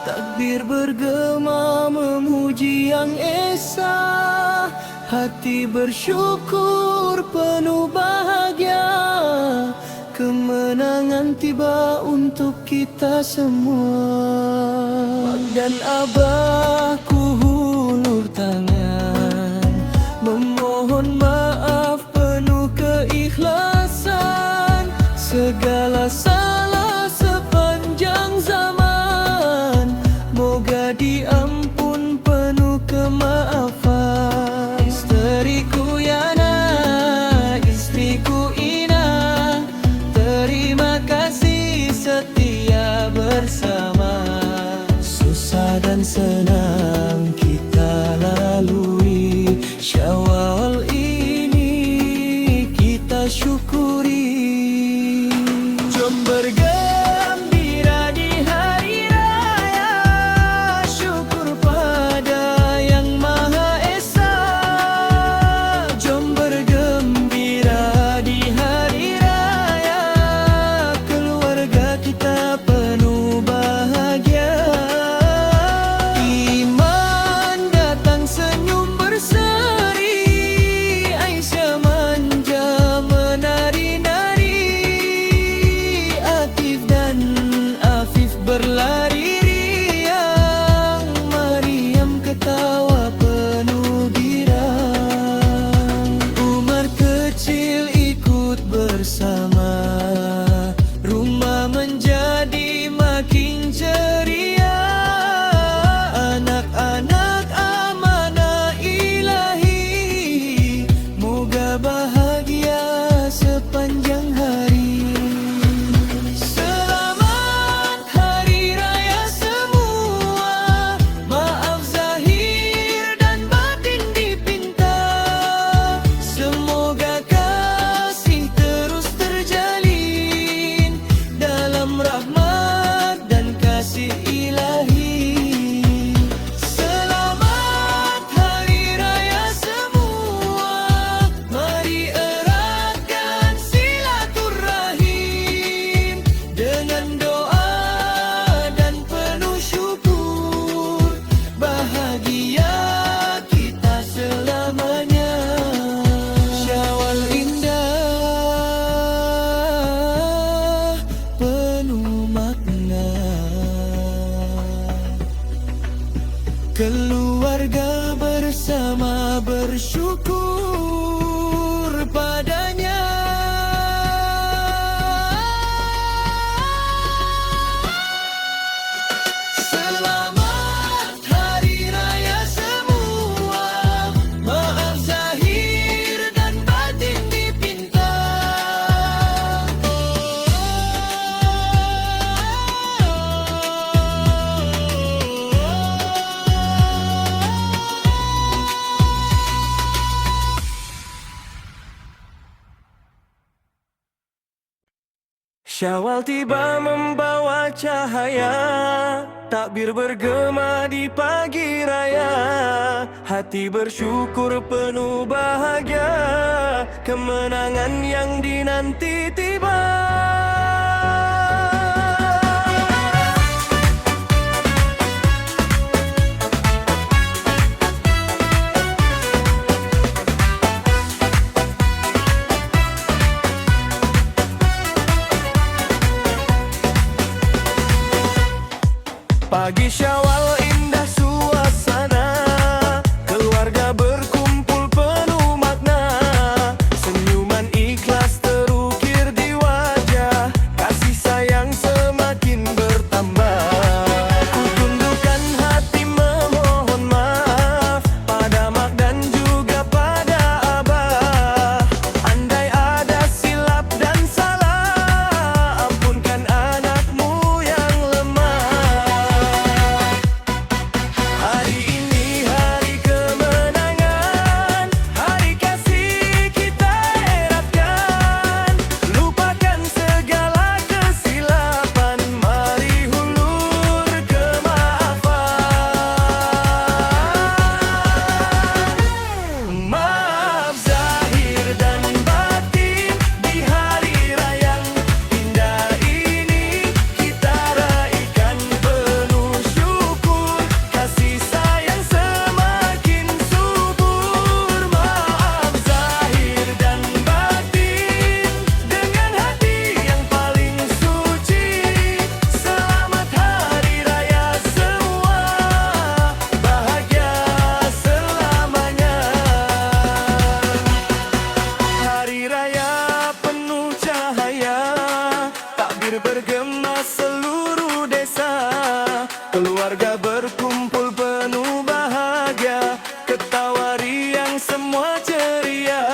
takbir bergema memuji Yang Esa. Hati bersyukur penuh bahagia, kemenangan tiba untuk kita semua. Mak dan abahku hulur tangan, memohon maaf penuh keikhlasan. Segala salah sepanjang zaman, moga diampun penuh kemaafan. Istriku Yana, istriku Ina, terima kasih setia bersama. Susah dan senang kita lalui, Syawal ini kita syukuri. Jom bergembira di hari raya, syukur pada Yang Maha Esa. Jom bergembira di hari raya, keluarga kita penuh bahagia. Iman datang senyum berseri, selamanya. Syawal indah penuh makna, keluarga bersama bersyukur padanya. Selamat Hari Raya semua, maaf zahir dan batin dipinta. Syawal tiba membawa cahaya, takbir bergema di pagi raya. Hati bersyukur penuh bahagia, kemenangan yang dinanti tiba. Pagi Syawal indah suasana, keluarga berkumpul penuh makna. Senyuman ikhlas terukir di wajah, kasih sayang semakin bertambah. Ku tundukkan hati memohon maaf pada mak dan juga pada abah. Andai ada silap dan salah, ampunkan anakmu yang lemah. Hari ini hari kemenangan, hari kasih kita eratkan. Lupakan segala kesilapan, mari hulur kemaafan. Maaf zahir dan batin di hari raya indah ini, kita raikan penuh syukur, kasih sayang semakin subur. Maaf zahir dan batin dengan hati yang paling suci. Selamat hari raya semua, bahagia selamanya. Hari raya penuh cahaya, takbir bergema seluruh desa. Keluarga berkumpul penuh bahagia, ketawa riang semua ceria.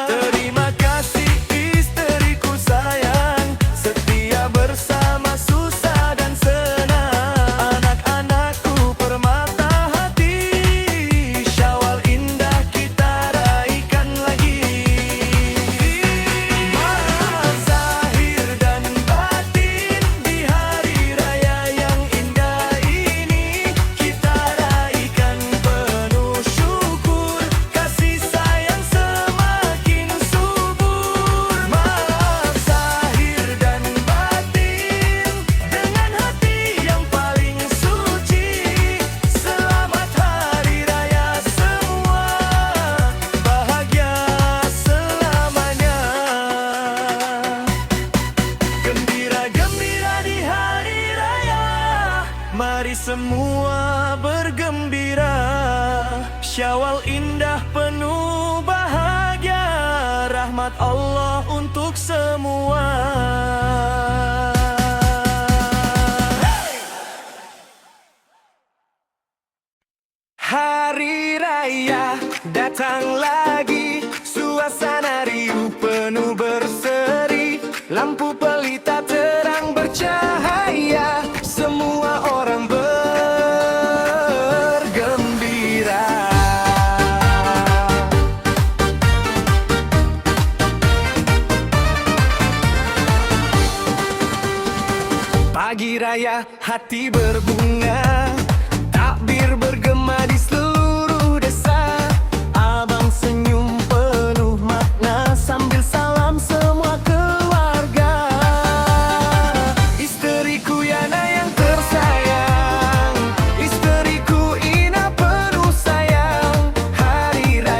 Terima kasih istriku sayang, setia bersama susah dan senang. Anak-anakku permata hati, Syawal indah kita raikan lagi. Maaf zahir dan batin di hari raya yang indah ini, kita raikan penuh syukur, kasih sayang semakin subur. Maaf zahir dan batin dengan hati yang paling suci. Selamat hari raya semua, bahagia selamanya. Gembira-gembira di hari raya, mari semua bergembira. Syawal indah penuh bahagia, rahmat Allah untuk semua. Hari raya datang lagi, suasana riuh penuh berseri. Lampu pelita terang bercahaya, semua orang bergembira. Pagi raya hati berbunga, takbir bergema di seluruh desa. Abang senyum penuh makna sambil salam semua keluarga. Istriku Yana yang tersayang, istriku Ina penuh sayang. Hari raya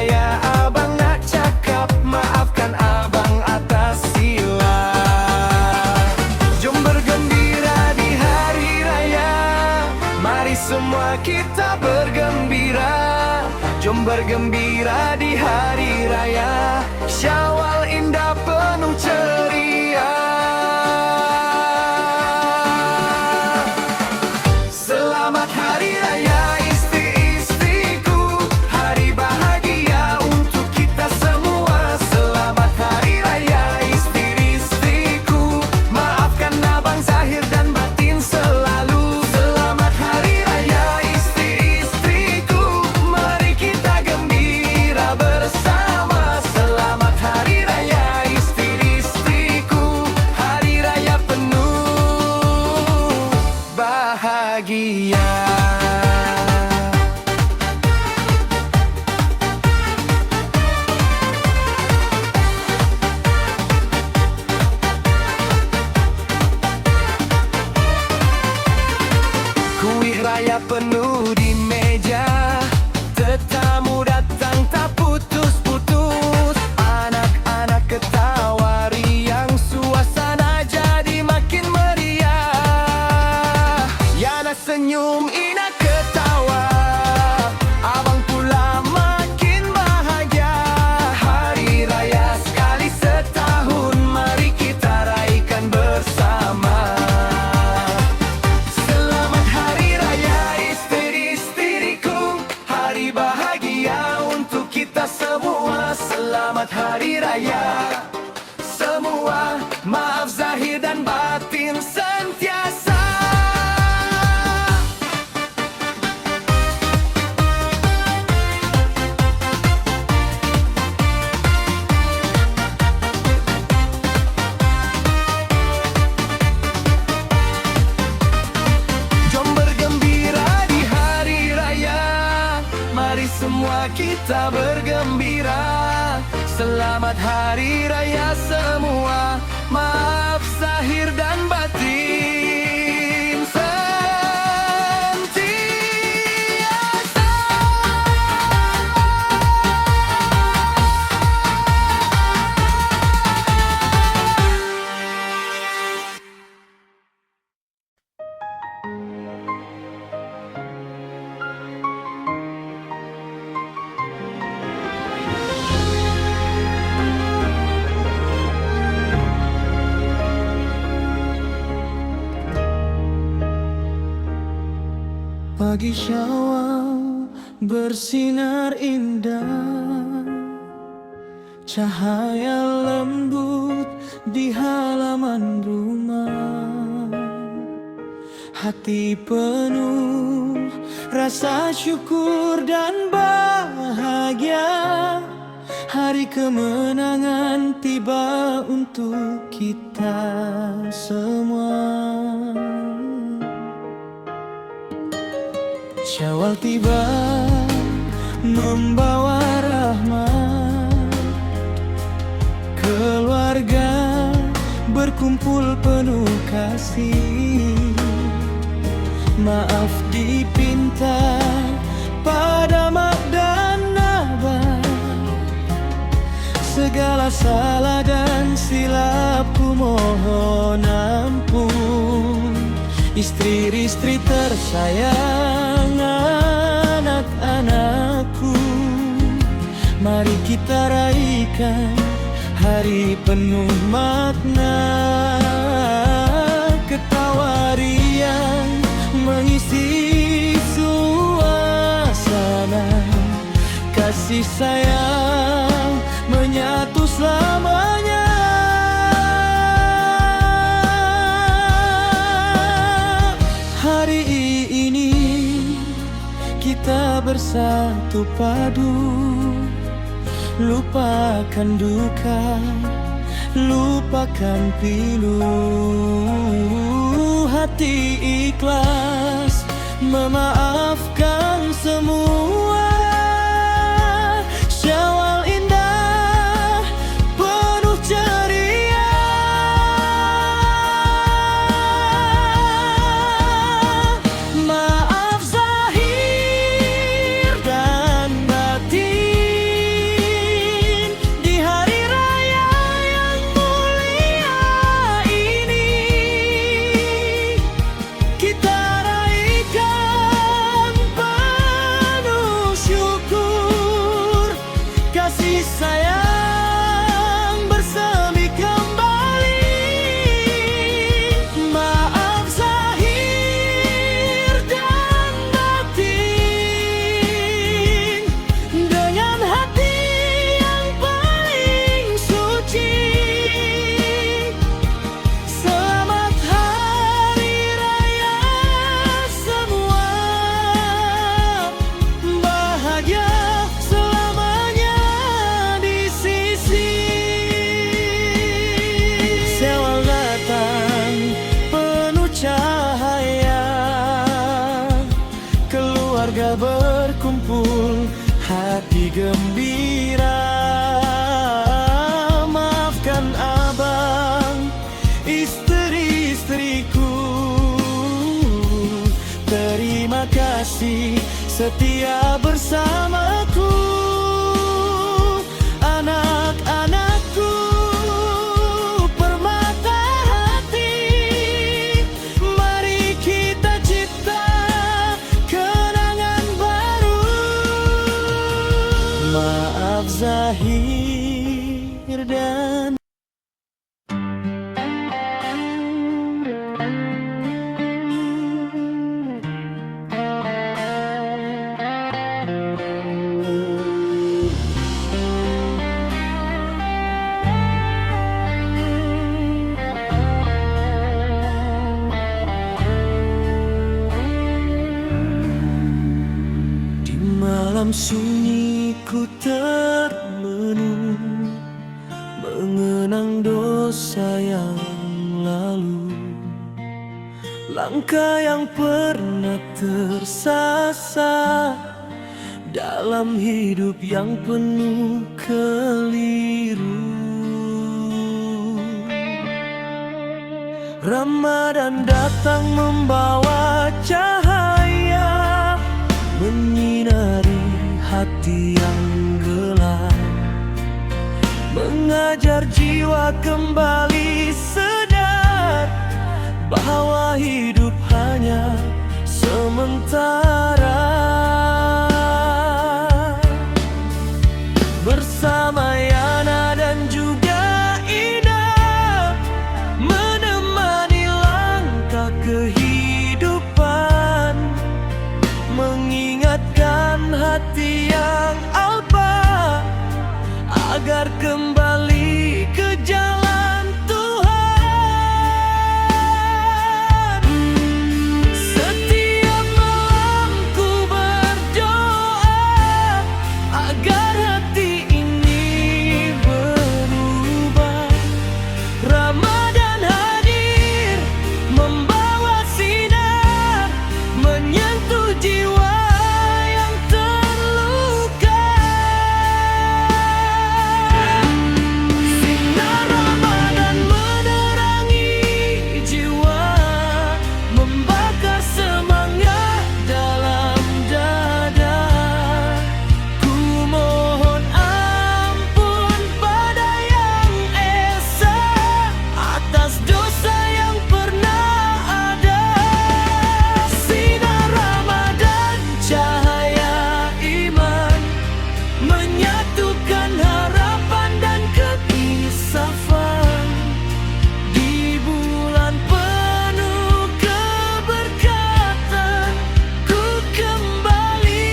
bergembira di hari raya Syawal indah penuh ceria. Selamat hari raya istri-istriku, hari bahagia untuk kita semua. Selamat hari raya istri-istriku, maafkan abang zahir dan batin selalu. Selamat hari raya istri-istriku, mari kita gembira bersama. Selamat hari raya istri-istriku, hari raya penuh bahagia. Kuih raya penuh di meja, tetamu datang tak putus-putus. Anak-anak ketawa riang, suasana jadi makin meriah. Yana senyum, Ina ketawa, abang pula makin bahagia. Hari raya sekali setahun, mari kita raikan bersama. Selamat hari raya istri-istriku, hari bahagia untuk kita semua. Selamat hari raya semua, maaf zahir dan batin sentiasa. Jom bergembira di hari raya, mari semua kita bergembira. Selamat hari raya semua, maaf zahir dan batin sentiasa. Pagi Syawal bersinar indah, cahaya lembut di halaman rumah. Hati penuh rasa syukur dan bahagia. Hari kemenangan tiba untuk kita semua. Syawal tiba membawa rahmat, keluarga berkumpul penuh kasih. Maaf dipinta pada mak dan abah, segala salah dan silapku mohon ampun. Istri-istri tersayang, anak-anakku, mari kita raikan hari penuh makna. Ketawa riang mengisi suasana, kasih sayang menyatu selamanya. Hari ini kita bersatu padu, lupakan duka, lupakan pilu. Hati ikhlas memaafkan semua. Syawal indah penuh ceria. Maaf zahir dan batin di hari raya yang mulia ini. Kita raikan penuh sayang bersemi kembali. Maaf zahir dan batin, dengan hati yang paling suci. Selamat Hari Raya semua, bahagia selamanya di sisi. Sewal datang penuh cahaya, keluarga berkumpul, hati gembira. Maafkan abang, istri-istriku, terima kasih setia bersamaku. Anak-anakku, permata hati, mari kita cipta kenangan baru. Maaf zahir dan di malam sunyi ku termenung, mengenang dosa yang lalu, langkah yang pernah tersasar dalam hidup yang penuh keliru. Ramadan datang membawa cahaya, menyinari hati yang gelap, mengajar jiwa kembali sadar bahwa hidup hanya sementara. Bersama Yana dan juga Ina, menemani langkah kehidupan, mengingatkan hati yang alpa agar kembali ke jalan Tuhan. Setiap malam ku berdoa agar hati ini berubah. Ramadan hadir membawa sinar, menyentuh jiwa yang terluka. Sinar Ramadan menerangi jiwa, membakar semangat dalam dada. Ku mohon ampun pada yang esa atas dosa yang pernah ada. Sinar Ramadan, cahaya iman, menyatukan harapan dan keinsafan. Di bulan penuh keberkatan, ku kembali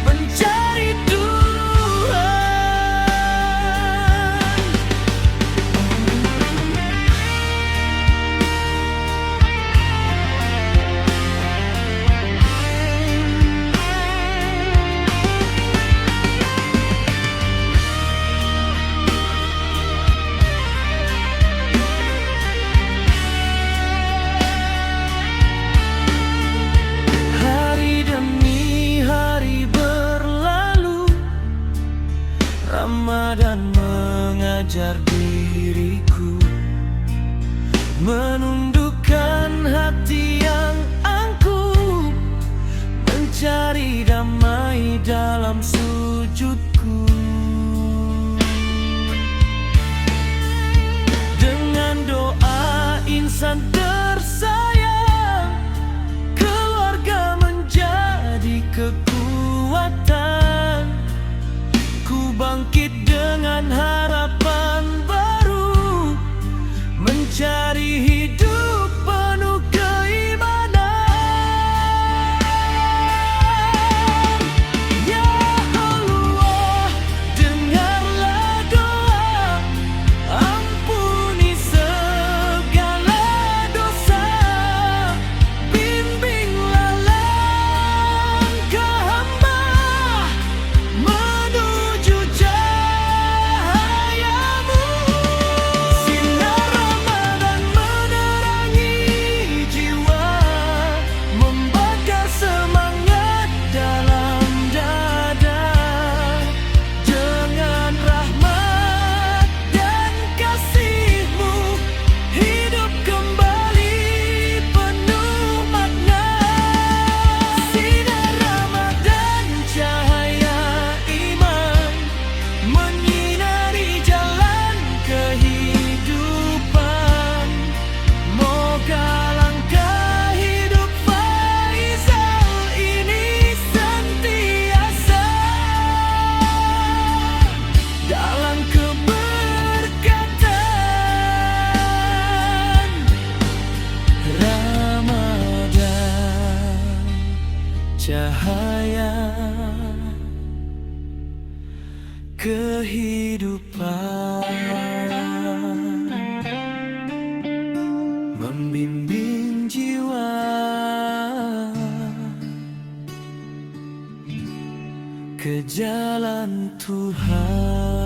mencari Tuhan. Hari demi hari berlalu, Ramadan mengajar diriku menundukkan hati yang angkuh, mencari damai dalam sujudku. Dengan doa insan tersayang, keluarga menjadi kekuatan. cahaya kehidupan, membimbing jiwa ke jalan Tuhan.